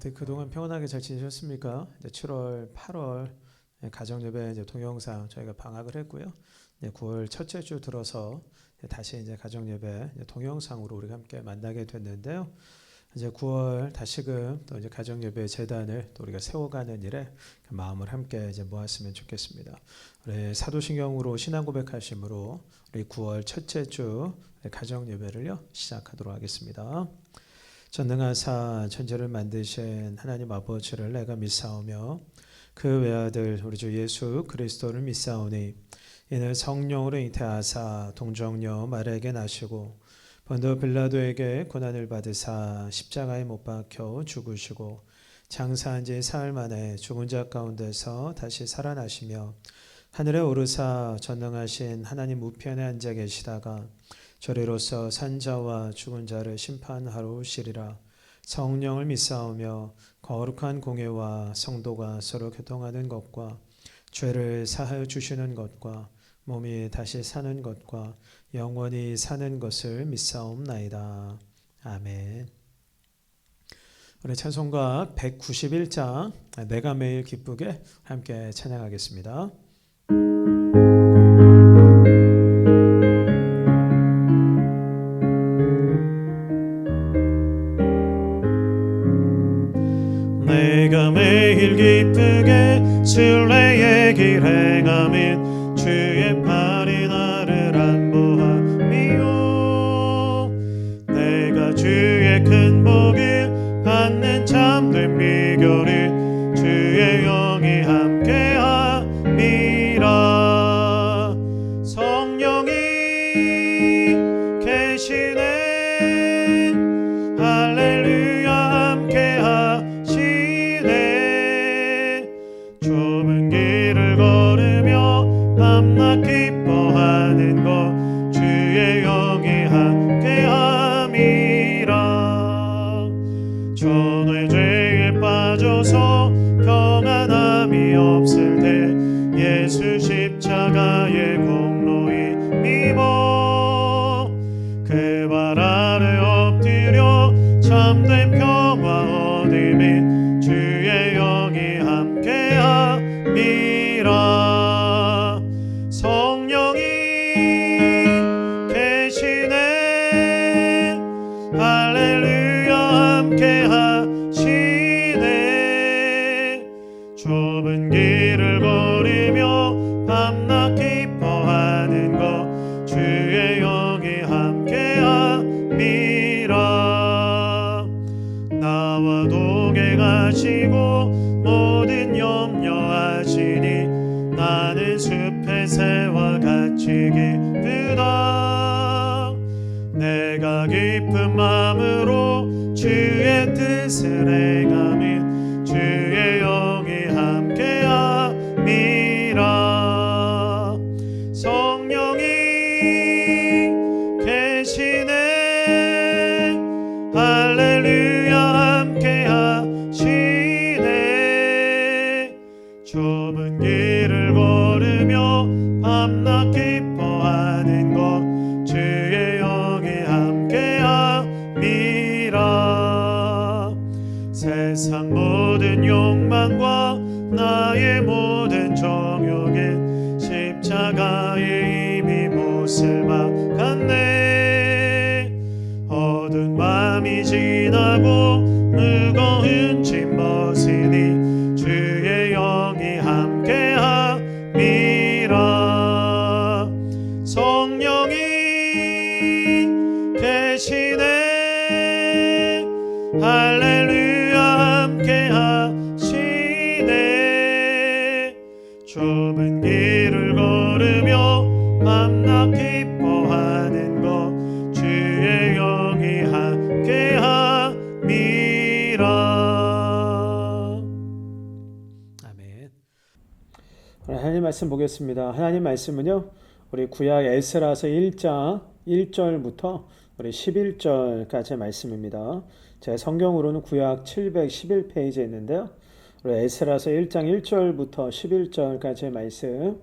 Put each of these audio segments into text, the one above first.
어떻게 그동안 평온하게 잘 지내셨습니까? 이제 7월, 8월 가정예배 이제 동영상 저희가 방학을 했고요. 이제 9월 첫째 주 들어서 다시 이제 가정예배 동영상으로 우리가 함께 만나게 됐는데요. 이제 9월 다시금 또 이제 가정예배 재단을 또 우리가 세워가는 일에 그 마음을 함께 이제 모았으면 좋겠습니다. 우리 사도신경으로 신앙 고백하심으로 우리 9월 첫째 주 가정예배를요 시작하도록 하겠습니다. 전능하사 천지를 만드신 하나님 아버지를 내가 믿사오며 그 외아들 우리 주 예수 그리스도를 믿사오니 이는 성령으로 잉태하사 동정녀 마리아에게 나시고 본도 빌라도에게 고난을 받으사 십자가에 못 박혀 죽으시고 장사한 지 사흘 만에 죽은 자 가운데서 다시 살아나시며 하늘에 오르사 전능하신 하나님 우편에 앉아 계시다가 저리로서 산자와 죽은 자를 심판하러 오시리라. 성령을 믿사오며 거룩한 공예와 성도가 서로 교통하는 것과 죄를 사하여 주시는 것과 몸이 다시 사는 것과 영원히 사는 것을 믿사옵나이다. 아멘. 우리 찬송가 191장 내가 매일 기쁘게 함께 찬양하겠습니다. 내가 매일 기쁘게 순례의 길 행함인 주의 팔이 나를 안보함이요 내가 주의 큰 복을 받는 참된 비결이 주의 영이 함께함이라. 성령이 계시네 할렐루야 함께하시네. 좁은 길을 걸으며 밤낮 기뻐하는 것 주의 영이 함께함이라. 전의 죄에 빠져서 평안함이 없을 때 예수 십자가의 공로에 힘입어 그 발 아래 엎드려 참된 평화 얻음인 주의 영이 함께함이라. 성령이 계시네 할렐루야 함께하시네. 좁은 길을 걸으며 밤낮 기뻐하는 것 주의 영이 함께함이라. 나와 동행하시고 모든 염려하시니 나는 숲의 새와 같이 기쁘다. 내가 기쁜 마음으로 주의 뜻을 행함인 주의 영이 함께함이라. 성령이 계시네 할렐루야 함께하시네. 좁은 길을 걸으며 밤낮 기뻐하는 것 주의 영이 함께함이라. 세상 모든 욕망과 나의 모든 정욕은 십자가에 이미 못을 박았네. 어두운 밤이 지나고 무거운 짐 벗으니 주의 영이 함께함이라. 성령이 계시네 할렐루야 함께하시네. 좁은 길을 걸으며 밤낮 기뻐하는 것 주의 영이 함께함이라. 아멘. 하나님 말씀 보겠습니다. 하나님 말씀은요 우리 구약 에스라서 1장 1절부터 우리 11절까지의 말씀입니다. 제 성경으로는 구약 711페이지에 있는데요. 우리 에스라서 1장 1절부터 11절까지의 말씀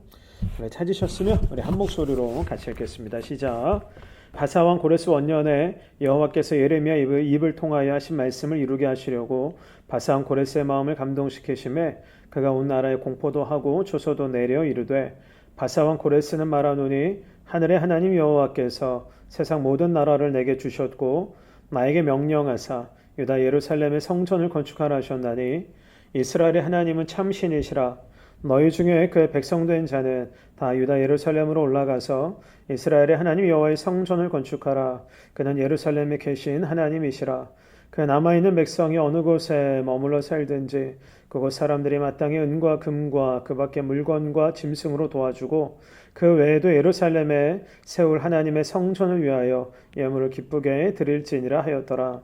우리 찾으셨으면 우리 한 목소리로 같이 읽겠습니다. 시작. 바사왕 고레스 원년에 여호와께서 예레미야 입을 통하여 하신 말씀을 이루게 하시려고 바사왕 고레스의 마음을 감동시키심에 그가 온 나라에 공포도 하고 조서도 내려 이르되 바사왕 고레스는 말하노니 하늘의 하나님 여호와께서 세상 모든 나라를 내게 주셨고 나에게 명령하사 유다 예루살렘의 성전을 건축하라 하셨나니 이스라엘의 하나님은 참신이시라. 너희 중에 그의 백성된 자는 다 유다 예루살렘으로 올라가서 이스라엘의 하나님 여호와의 성전을 건축하라. 그는 예루살렘에 계신 하나님이시라. 그 남아있는 백성이 어느 곳에 머물러 살든지 그곳 사람들이 마땅히 은과 금과 그 밖의 물건과 짐승으로 도와주고 그 외에도 예루살렘에 세울 하나님의 성전을 위하여 예물을 기쁘게 드릴지니라 하였더라.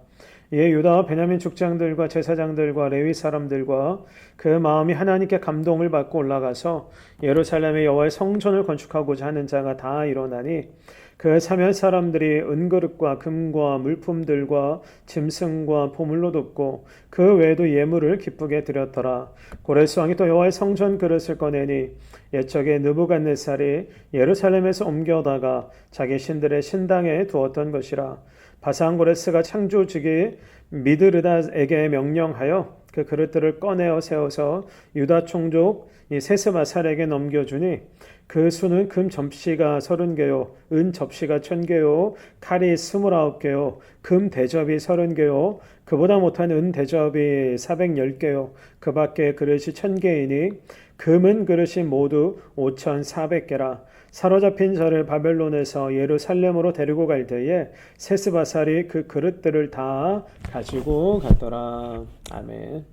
이에 유다와 베냐민 족장들과 제사장들과 레위 사람들과 그 마음이 하나님께 감동을 받고 올라가서 예루살렘의 여호와의 성전을 건축하고자 하는 자가 다 일어나니 그 사면 사람들이 은그릇과 금과 물품들과 짐승과 보물로 돕고 그 외에도 예물을 기쁘게 드렸더라. 고레스 왕이 또 여호와의 성전 그릇을 꺼내니 옛적에 느부갓네살이 예루살렘에서 옮겨다가 자기 신들의 신당에 두었던 것이라. 바사왕 고레스가 창조주기 미드르닷에게 명령하여 그 그릇들을 꺼내어 세워서 유다 총족 세스바살에게 넘겨주니 그 수는 금 접시가 30개요 은 접시가 1000개요 칼이 29개요 금 대접이 30개요 그보다 못한 은 대접이 410개요 그 밖에 그릇이 1000개이니 금은 그릇이 모두 5400개라. 사로잡힌 자를 바벨론에서 예루살렘으로 데리고 갈 때에 세스바살이 그 그릇들을 다 가지고 갔더라. 아멘.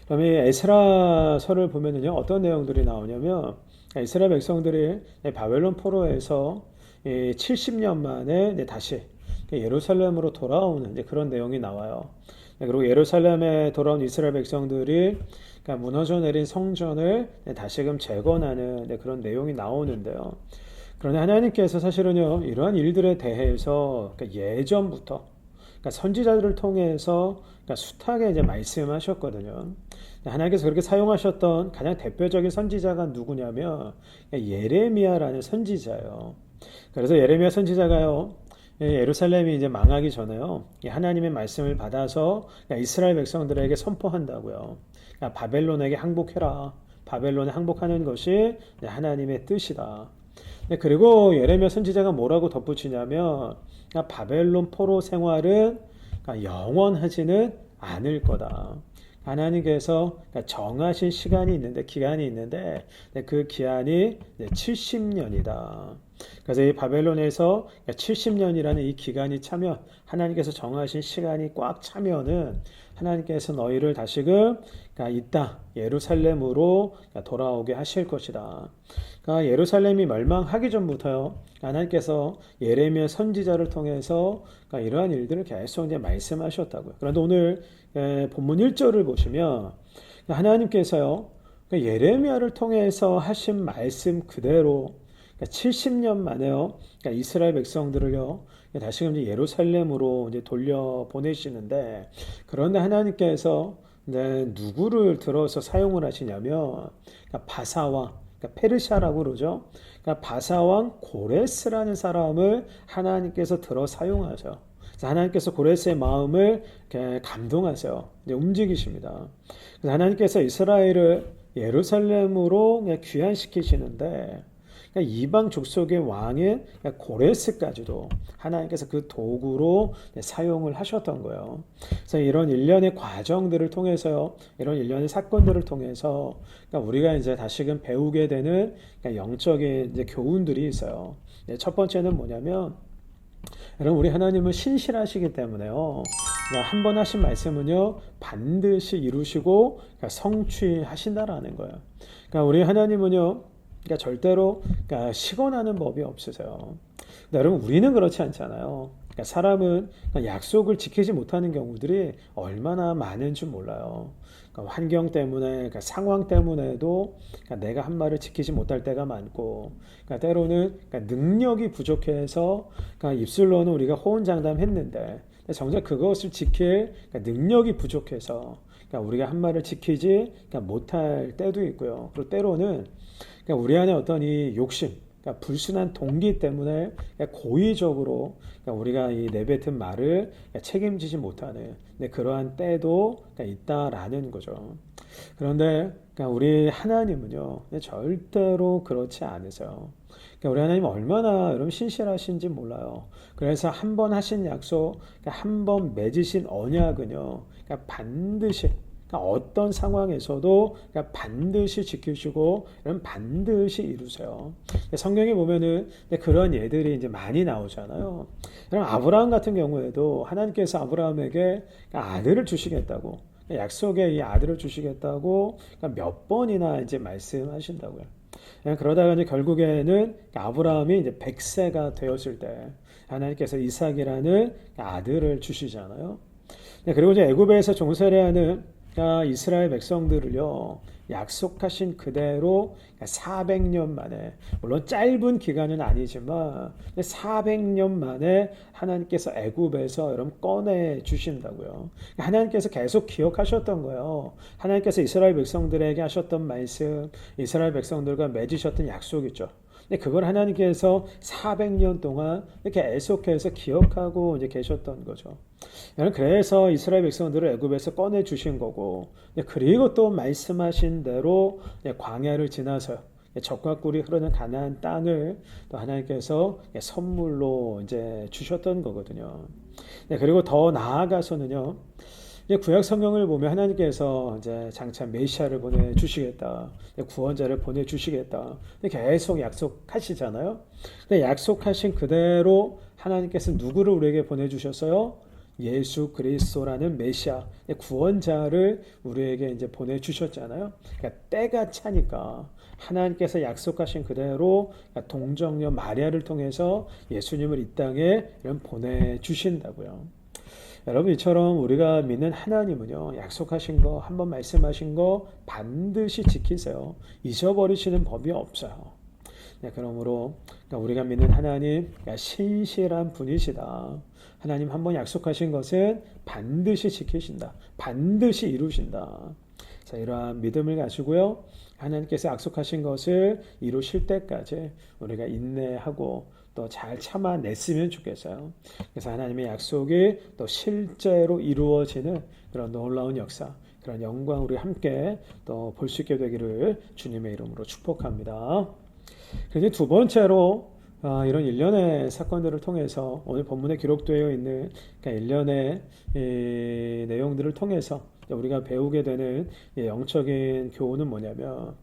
그럼 이 에스라서를 보면은요 어떤 내용들이 나오냐면 이스라엘 백성들이 바벨론 포로에서 70년 만에 다시 예루살렘으로 돌아오는 그런 내용이 나와요. 그리고 예루살렘에 돌아온 이스라엘 백성들이 무너져 내린 성전을 다시금 재건하는 그런 내용이 나오는데요. 그런데 하나님께서 사실은요 이러한 일들에 대해서 예전부터 선지자들을 통해서 숱하게 이제 말씀하셨거든요. 하나님께서 그렇게 사용하셨던 가장 대표적인 선지자가 누구냐면 예레미야라는 선지자예요. 그래서 예레미야 선지자가요 예루살렘이 이제 망하기 전에요 하나님의 말씀을 받아서 이스라엘 백성들에게 선포한다고요. 바벨론에게 항복해라. 바벨론에 항복하는 것이 하나님의 뜻이다. 그리고 예레미야 선지자가 뭐라고 덧붙이냐면 바벨론 포로 생활은 영원하지는 않을 거다. 하나님께서 정하신 시간이 있는데 기간이 있는데 그 기한이 70년이다. 그래서 이 바벨론에서 70년이라는 이 기간이 차면 하나님께서 정하신 시간이 꽉 차면은 하나님께서 너희를 다시금 이 땅 예루살렘으로 돌아오게 하실 것이다. 그러니까 예루살렘이 멸망하기 전부터요 하나님께서 예레미야 선지자를 통해서 이러한 일들을 계속 이제 말씀하셨다고요. 그런데 오늘 본문 1절을 보시면 하나님께서요 예레미야를 통해서 하신 말씀 그대로 70년 만에요 이스라엘 백성들을요 다시금 이제 예루살렘으로 이제 돌려 보내시는데 그런데 하나님께서 누구를 들어서 사용을 하시냐면 바사왕 페르시아라고 그러죠. 바사왕 고레스라는 사람을 하나님께서 들어 사용하셔. 하나님께서 고레스의 마음을 감동하세요. 이제 움직이십니다. 그래서 하나님께서 이스라엘을 예루살렘으로 귀환시키시는데 이방 족속의 왕인 고레스까지도 하나님께서 그 도구로 사용을 하셨던 거예요. 그래서 이런 일련의 과정들을 통해서요, 이런 일련의 사건들을 통해서 우리가 이제 다시금 배우게 되는 영적인 이제 교훈들이 있어요. 첫 번째는 뭐냐면, 여러분 우리 하나님은 신실하시기 때문에요. 한 번 하신 말씀은요 반드시 이루시고 성취하신다라는 거예요. 그러니까 우리 하나님은요. 절대로 시건하는 법이 없으세요. 근데 여러분 우리는 그렇지 않잖아요. 사람은 약속을 지키지 못하는 경우들이 얼마나 많은 줄 몰라요. 환경 때문에 상황 때문에도 내가 한 말을 지키지 못할 때가 많고 때로는 능력이 부족해서 입술로는 우리가 호언장담했는데 정작 그것을 지킬 능력이 부족해서 우리가 한 말을 지키지 못할 때도 있고요. 그리고 때로는 우리 안에 어떤 이 욕심, 그러니까 불순한 동기 때문에 그러니까 고의적으로 그러니까 우리가 이 내뱉은 말을 그러니까 책임지지 못하는 그러한 때도 그러니까 있다라는 거죠. 그런데 그러니까 우리 하나님은요 절대로 그렇지 않으세요. 그러니까 우리 하나님 얼마나 여러분 신실하신지 몰라요. 그래서 한 번 하신 약속, 그러니까 한 번 맺으신 언약은요, 그러니까 반드시 그러니까 어떤 상황에서도 그러니까 반드시 지키시고 이런 반드시 이루세요. 성경에 보면은 그런 예들이 이제 많이 나오잖아요. 그럼 아브라함 같은 경우에도 하나님께서 아브라함에게 아들을 주시겠다고 약속의 이 아들을 주시겠다고 몇 번이나 이제 말씀하신다고요. 그러다가 이제 결국에는 아브라함이 이제 100세가 되었을 때 하나님께서 이삭이라는 아들을 주시잖아요. 그리고 이제 애굽에서 종살이하는 이스라엘 백성들을요 약속하신 그대로 400년 만에 물론 짧은 기간은 아니지만 400년 만에 하나님께서 애굽에서 여러분 꺼내 주신다고요. 하나님께서 계속 기억하셨던 거예요. 하나님께서 이스라엘 백성들에게 하셨던 말씀, 이스라엘 백성들과 맺으셨던 약속이죠. 그걸 하나님께서 400년 동안 이렇게 계속해서 기억하고 이제 계셨던 거죠. 그래서 이스라엘 백성들을 애굽에서 꺼내 주신 거고, 그리고 또 말씀하신 대로 광야를 지나서 적과 꿀이 흐르는 가나안 땅을 또 하나님께서 선물로 이제 주셨던 거거든요. 그리고 더 나아가서는요. 구약 성경을 보면 하나님께서 이제 장차 메시아를 보내 주시겠다, 구원자를 보내 주시겠다, 계속 약속하시잖아요. 약속하신 그대로 하나님께서 누구를 우리에게 보내 주셨어요? 예수 그리스도라는 메시아, 구원자를 우리에게 이제 보내 주셨잖아요. 그러니까 때가 차니까 하나님께서 약속하신 그대로 동정녀 마리아를 통해서 예수님을 이 땅에 보내 주신다고요. 여러분 이처럼 우리가 믿는 하나님은요 약속하신 거 한번 말씀하신 거 반드시 지키세요. 잊어버리시는 법이 없어요. 그러므로 우리가 믿는 하나님 신실한 분이시다. 하나님 한번 약속하신 것은 반드시 지키신다. 반드시 이루신다. 자, 이러한 믿음을 가지고요 하나님께서 약속하신 것을 이루실 때까지 우리가 인내하고 또 잘 참아냈으면 좋겠어요. 그래서 하나님의 약속이 또 실제로 이루어지는 그런 놀라운 역사, 그런 영광 우리 함께 또 볼 수 있게 되기를 주님의 이름으로 축복합니다. 그리고 두 번째로 이런 일련의 사건들을 통해서 오늘 본문에 기록되어 있는 일련의 내용들을 통해서 우리가 배우게 되는 영적인 교훈은 뭐냐면,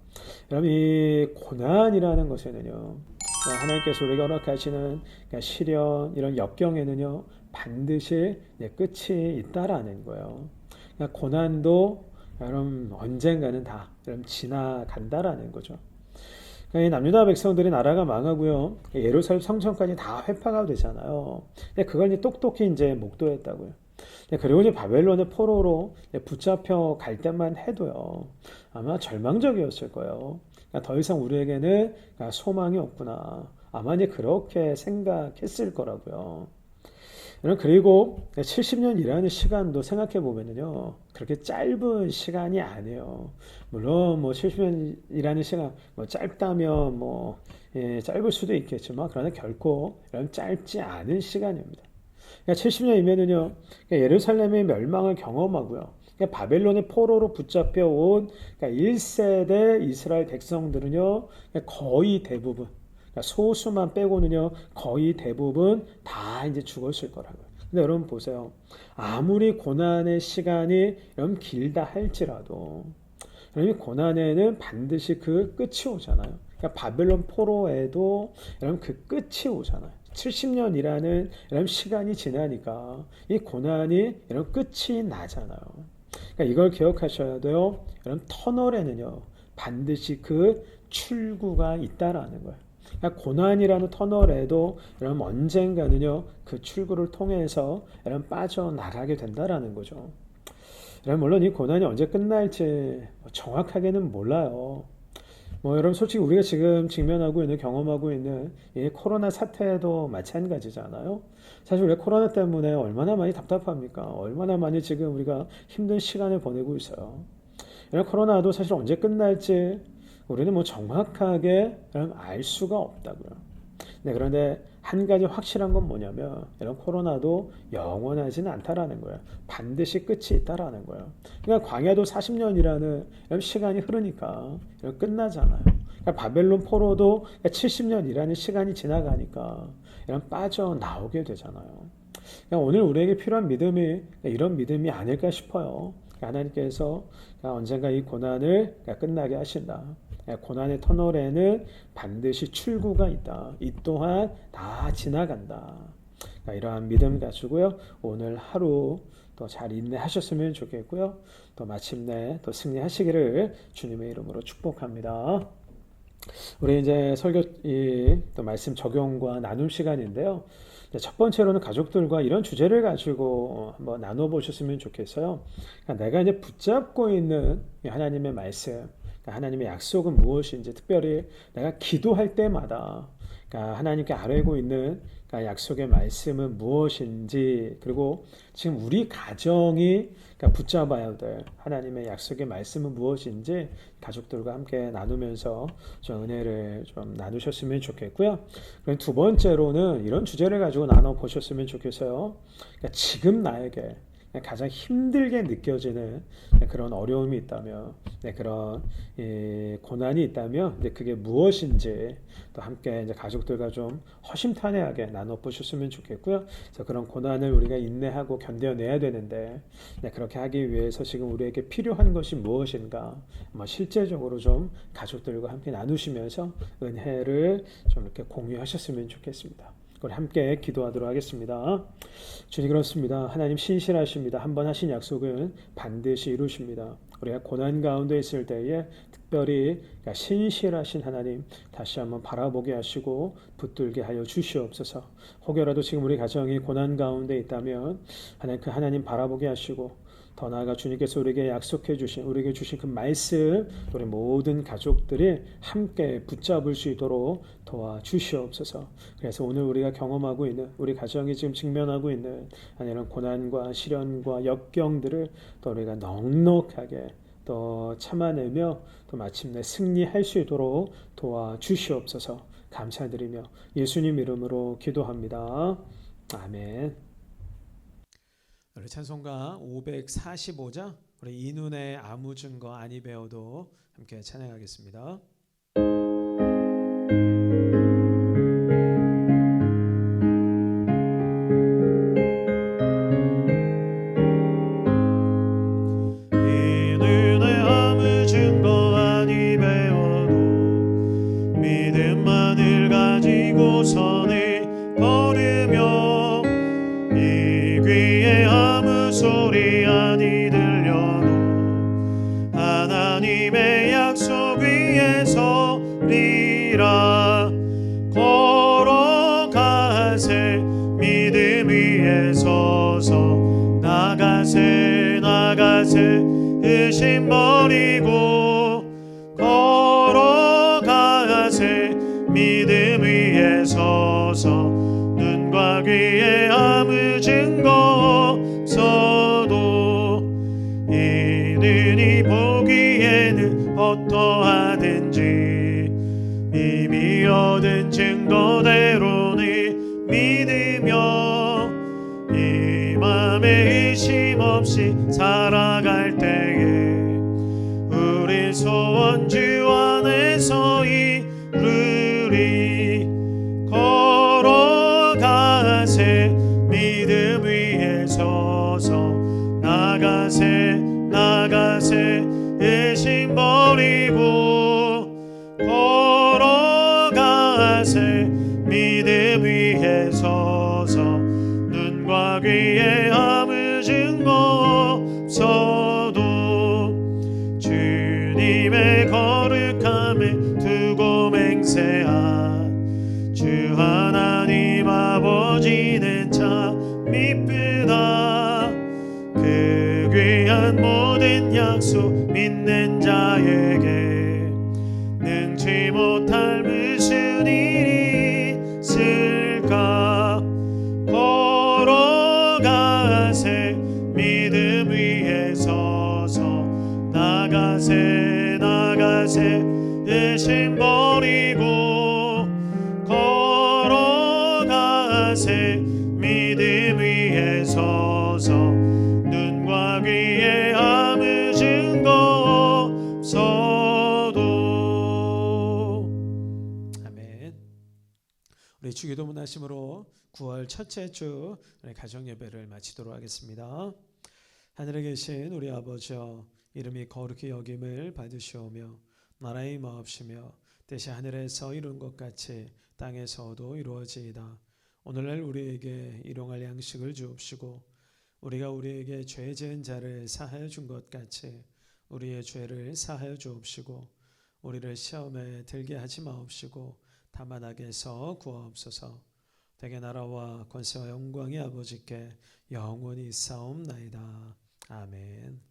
여러분 이 고난이라는 것에는요 하나님께서 우리가 허락하시는 시련 이런 역경에는요 반드시 끝이 있다라는 거예요. 고난도 여러분 언젠가는 다 여러분 지나간다라는 거죠. 이 남유다 백성들이 나라가 망하고요 예루살렘 성전까지 다 회파가 되잖아요. 그걸 이제 똑똑히 이제 목도했다고요. 그리고 이제 바벨론의 포로로 붙잡혀 갈 때만 해도요 아마 절망적이었을 거예요. 더 이상 우리에게는 소망이 없구나. 아마 이제 그렇게 생각했을 거라고요. 그리고 70년 일하는 시간도 생각해 보면요 그렇게 짧은 시간이 아니에요. 물론 뭐 70년 일하는 시간 짧다면 짧을 수도 있겠지만 그러나 결코 짧지 않은 시간입니다. 70년이면은요 예루살렘의 멸망을 경험하고요 바벨론의 포로로 붙잡혀 온 1세대 이스라엘 백성들은요 거의 대부분 소수만 빼고는요 거의 대부분 다 이제 죽었을 거라고요. 근데 여러분 보세요. 아무리 고난의 시간이 여러분 길다 할지라도 여러분 고난에는 반드시 그 끝이 오잖아요. 바벨론 포로에도 여러분 그 끝이 오잖아요. 70년이라는 여러분 시간이 지나니까 이 고난이 여러분 끝이 나잖아요. 이걸 기억하셔야 돼요. 여러분 터널에는요 반드시 그 출구가 있다라는 거예요. 고난이라는 터널에도 여러분 언젠가는요 그 출구를 통해서 여러분 빠져나가게 된다라는 거죠. 여러분 물론 이 고난이 언제 끝날지 정확하게는 몰라요. 여러분 솔직히 우리가 지금 직면하고 있는 경험하고 있는 이 코로나 사태도 마찬가지잖아요. 사실 우리가 코로나 때문에 얼마나 많이 답답합니까? 얼마나 많이 지금 우리가 힘든 시간을 보내고 있어요. 이런 코로나도 사실 언제 끝날지 우리는 뭐 정확하게 알 수가 없다고요. 네, 그런데 한 가지 확실한 건 뭐냐면 이런 코로나도 영원하지는 않다라는 거예요. 반드시 끝이 있다라는 거예요. 그러니까 광야도 40년이라는 이런 시간이 흐르니까 이런 끝나잖아요. 그러니까 바벨론 포로도 70년이라는 시간이 지나가니까 이런 빠져나오게 되잖아요. 그러니까 오늘 우리에게 필요한 믿음이 이런 믿음이 아닐까 싶어요. 하나님께서 언젠가 이 고난을 끝나게 하신다. 고난의 터널에는 반드시 출구가 있다. 이 또한 다 지나간다. 이러한 믿음 가지고요. 오늘 하루 또 잘 인내하셨으면 좋겠고요. 또 마침내 또 승리하시기를 주님의 이름으로 축복합니다. 우리 이제 설교 또 말씀 적용과 나눔 시간인데요. 첫 번째로는 가족들과 이런 주제를 가지고 한번 나눠보셨으면 좋겠어요. 그러니까 내가 이제 붙잡고 있는 하나님의 말씀, 하나님의 약속은 무엇인지, 특별히 내가 기도할 때마다 하나님께 아뢰고 있는 약속의 말씀은 무엇인지, 그리고 지금 우리 가정이 붙잡아야 될 하나님의 약속의 말씀은 무엇인지 가족들과 함께 나누면서 좀 은혜를 좀 나누셨으면 좋겠고요. 그리고 두 번째로는 이런 주제를 가지고 나눠보셨으면 좋겠어요. 지금 나에게 가장 힘들게 느껴지는 그런 어려움이 있다면, 그런 고난이 있다면 그게 무엇인지 또 함께 이제 가족들과 좀 허심탄회하게 나눠보셨으면 좋겠고요. 그래서 그런 고난을 우리가 인내하고 견뎌내야 되는데 그렇게 하기 위해서 지금 우리에게 필요한 것이 무엇인가 실제적으로 좀 가족들과 함께 나누시면서 은혜를 좀 이렇게 공유하셨으면 좋겠습니다. 우리 함께 기도하도록 하겠습니다. 주님, 그렇습니다. 하나님 신실하십니다. 한번 하신 약속은 반드시 이루십니다. 우리가 고난 가운데 있을 때에 특별히 신실하신 하나님 다시 한번 바라보게 하시고 붙들게 하여 주시옵소서. 혹여라도 지금 우리 가정이 고난 가운데 있다면 하나님, 그 하나님 바라보게 하시고 더 나아가 주님께서 우리에게 약속해 주신, 우리에게 주신 그 말씀 우리 모든 가족들이 함께 붙잡을 수 있도록 도와주시옵소서. 그래서 오늘 우리가 경험하고 있는, 우리 가정이 지금 직면하고 있는 이런 고난과 시련과 역경들을 또 우리가 넉넉하게 또 참아내며 또 마침내 승리할 수 있도록 도와주시옵소서. 감사드리며 예수님 이름으로 기도합니다. 아멘. 우리 찬송가 545장 우리 이눈의 아무 증거 아니 배워도 함께 찬양하겠습니다. 이눈의 아무 증거 아니 배워도 믿음만을 가지고 선을 걸으며 이 귀에 아무 소리 아니 들려도 하나님의 약속 위에 서리라. 걸어가세 믿음 위에 서서 나가세 의심 버리고 걸어가세 믿음 위에 서서 눈과 귀에 아무 증거 없어도 이 눈이 보기에는 어떠하든지 이미 얻은 증거대로는 믿으며 이 맘에 의심 없이 살아갈 때에 우리 소원 주 안에서 이루리. 걸어가세 믿음 위에 서서 나가세 의심 버리고 걸어가세 믿음 위에 서서 눈과 귀에 아무 증거 없어도 주님의 거룩함을 두고 맹세한 주 하나님 아버지는 참 미쁘다. 그 귀한 모든 약속 믿는 자에게 능치 못할 무슨 일이 있을까. 걸어가세 믿음 위에 서서 나가세 버리고 걸어가세 믿음 위에 서서 눈과 귀에 아무 증거 없어도. 아멘. 우리 주기도문 하심으로 9월 첫째 주 가정 예배를 마치도록 하겠습니다. 하늘에 계신 우리 아버지여, 이름이 거룩히 여김을 받으시오며 나라의 임하옵시며 뜻이 하늘에서 이룬 것 같이 땅에서도 이루어지이다. 오늘날 우리에게 일용할 양식을 주옵시고 우리가 우리에게 죄 지은 자를 사하여 준 것 같이 우리의 죄를 사하여 주옵시고 우리를 시험에 들게 하지 마옵시고 다만 악에서 구하옵소서. 대개 나라와 권세와 영광이 아버지께 영원히 있사옵나이다. 아멘.